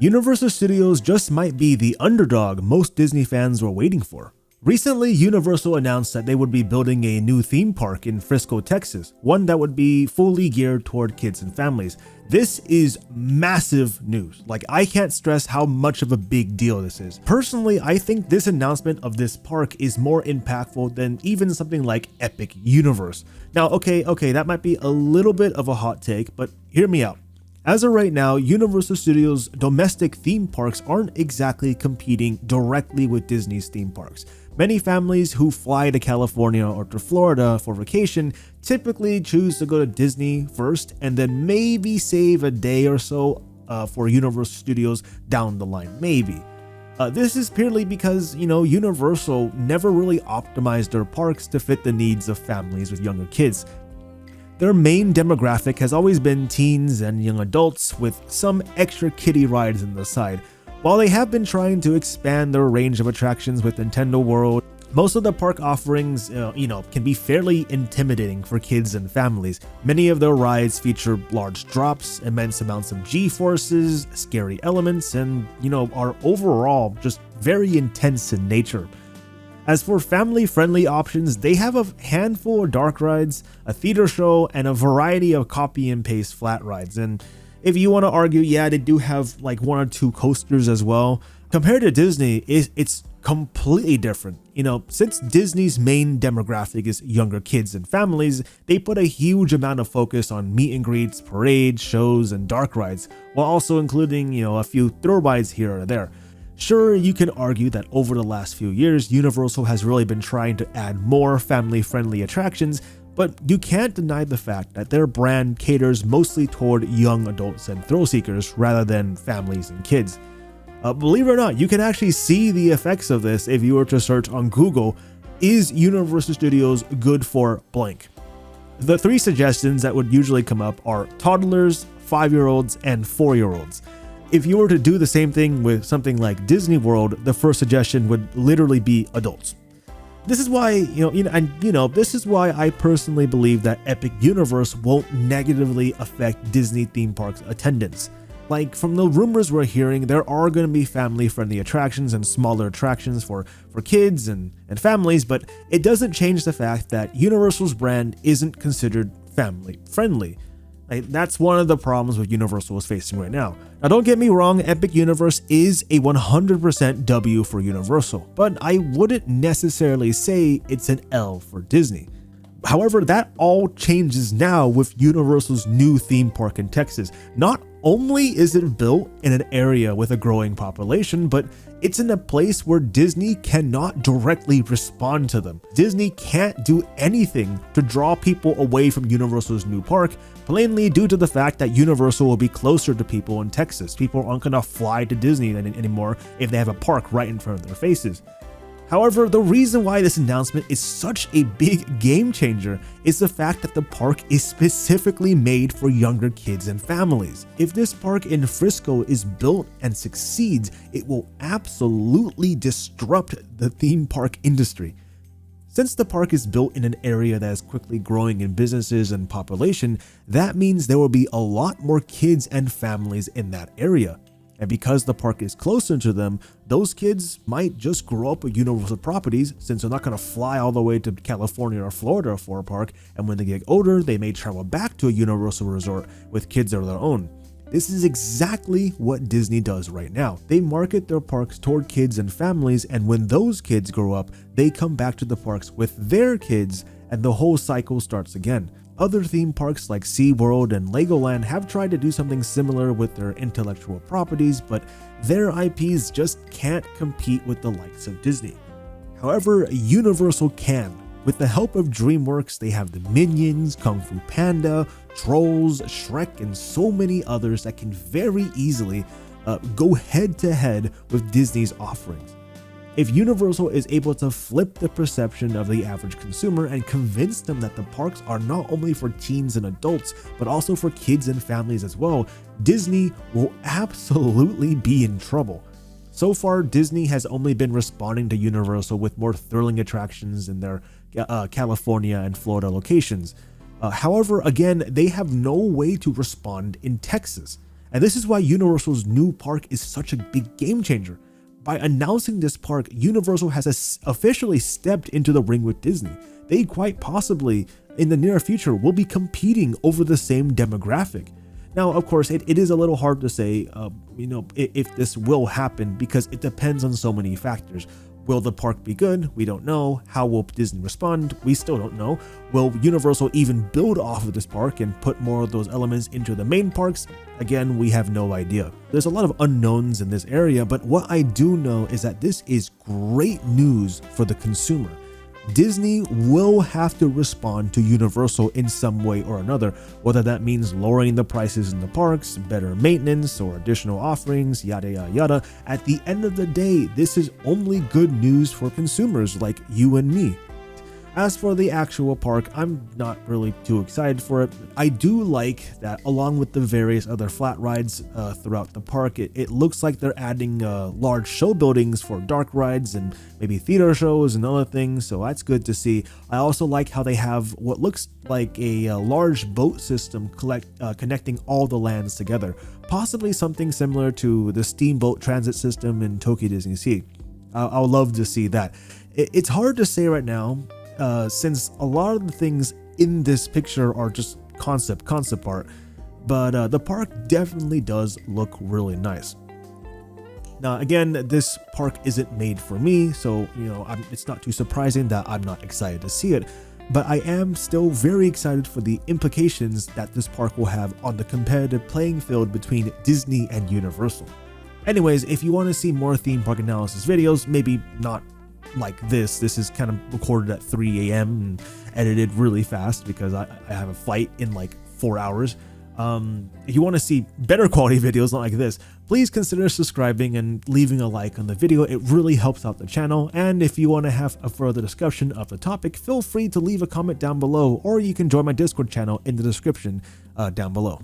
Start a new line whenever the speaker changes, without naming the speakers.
Universal Studios just might be the underdog most Disney fans were waiting for. Recently, Universal announced that they would be building a new theme park in Frisco, Texas, one that would be fully geared toward kids and families. This is massive news. Like, I can't stress how much of a big deal this is. Personally, I think this announcement of this park is more impactful than even something like Epic Universe. Now, okay, that might be a little bit of a hot take, but hear me out. As of right now, Universal Studios' domestic theme parks aren't exactly competing directly with Disney's theme parks. Many families who fly to California or to Florida for vacation typically choose to go to Disney first and then maybe save a day or so for Universal Studios down the line, maybe. This is purely because, Universal never really optimized their parks to fit the needs of families with younger kids. Their main demographic has always been teens and young adults with some extra kiddie rides on the side. While they have been trying to expand their range of attractions with Nintendo World, most of the park offerings, can be fairly intimidating for kids and families. Many of their rides feature large drops, immense amounts of G-forces, scary elements, and, are overall just very intense in nature. As for family-friendly options, they have a handful of dark rides, a theater show, and a variety of copy and paste flat rides. And if you want to argue, yeah, they do have like one or two coasters as well. Compared to Disney, it's completely different. Since Disney's main demographic is younger kids and families, they put a huge amount of focus on meet and greets, parades, shows, and dark rides, while also including, a few thrill rides here or there. Sure, you can argue that over the last few years, Universal has really been trying to add more family-friendly attractions, but you can't deny the fact that their brand caters mostly toward young adults and thrill seekers rather than families and kids. Believe it or not, you can actually see the effects of this if you were to search on Google, is Universal Studios good for blank? The three suggestions that would usually come up are toddlers, 5-year-olds, and 4-year-olds. If you were to do the same thing with something like Disney World, the first suggestion would literally be adults. This is why, this is why I personally believe that Epic Universe won't negatively affect Disney theme parks attendance. Like, from the rumors we're hearing, there are going to be family-friendly attractions and smaller attractions for kids and families, but it doesn't change the fact that Universal's brand isn't considered family-friendly. That's one of the problems with Universal is facing right now. Now, don't get me wrong, Epic Universe is a 100% W for Universal, but I wouldn't necessarily say it's an L for Disney. However, that all changes now with Universal's new theme park in Texas. Not only is it built in an area with a growing population, but it's in a place where Disney cannot directly respond to them. Disney can't do anything to draw people away from Universal's new park, plainly due to the fact that Universal will be closer to people in Texas. People aren't going to fly to Disney anymore if they have a park right in front of their faces. However, the reason why this announcement is such a big game changer is the fact that the park is specifically made for younger kids and families. If this park in Frisco is built and succeeds, it will absolutely disrupt the theme park industry. Since the park is built in an area that is quickly growing in businesses and population, that means there will be a lot more kids and families in that area. And because the park is closer to them, those kids might just grow up with Universal properties since they're not going to fly all the way to California or Florida for a park, and when they get older, they may travel back to a Universal resort with kids of their own. This is exactly what Disney does right now. They market their parks toward kids and families, and when those kids grow up, they come back to the parks with their kids, and the whole cycle starts again. Other theme parks like SeaWorld and Legoland have tried to do something similar with their intellectual properties, but their IPs just can't compete with the likes of Disney. However, Universal can. With the help of DreamWorks, they have the Minions, Kung Fu Panda, Trolls, Shrek, and so many others that can very easily go head-to-head with Disney's offerings. If Universal is able to flip the perception of the average consumer and convince them that the parks are not only for teens and adults, but also for kids and families as well, Disney will absolutely be in trouble. So far, Disney has only been responding to Universal with more thrilling attractions in their California and Florida locations. However, again, they have no way to respond in Texas. And this is why Universal's new park is such a big game changer. By announcing this park, Universal has officially stepped into the ring with Disney. They quite possibly, in the near future, will be competing over the same demographic. Now, of course, it is a little hard to say, if this will happen, because it depends on so many factors. Will the park be good? We don't know. How will Disney respond? We still don't know. Will Universal even build off of this park and put more of those elements into the main parks? Again, we have no idea. There's a lot of unknowns in this area, but what I do know is that this is great news for the consumer. Disney will have to respond to Universal in some way or another, whether that means lowering the prices in the parks, better maintenance, or additional offerings, yada yada yada. At the end of the day, this is only good news for consumers like you and me. As for the actual park, I'm not really too excited for it. I do like that along with the various other flat rides throughout the park, it looks like they're adding large show buildings for dark rides and maybe theater shows and other things, so that's good to see. I also like how they have what looks like a large boat system connecting all the lands together, possibly something similar to the steamboat transit system in Tokyo Disney Sea. I would love to see that. It's hard to say right now, since a lot of the things in this picture are just concept art, but the park definitely does look really nice. Now again, this park isn't made for me, so it's not too surprising that I'm not excited to see it, but I am still very excited for the implications that this park will have on the competitive playing field between Disney and Universal. Anyways, if you want to see more theme park analysis videos, maybe not like this is kind of recorded at 3 a.m. and edited really fast because I have a flight in like 4 hours. If you want to see better quality videos like this, please consider subscribing and leaving a like on the video. It really helps out the channel. And if you want to have a further discussion of the topic, feel free to leave a comment down below, or you can join my Discord channel in the description down below.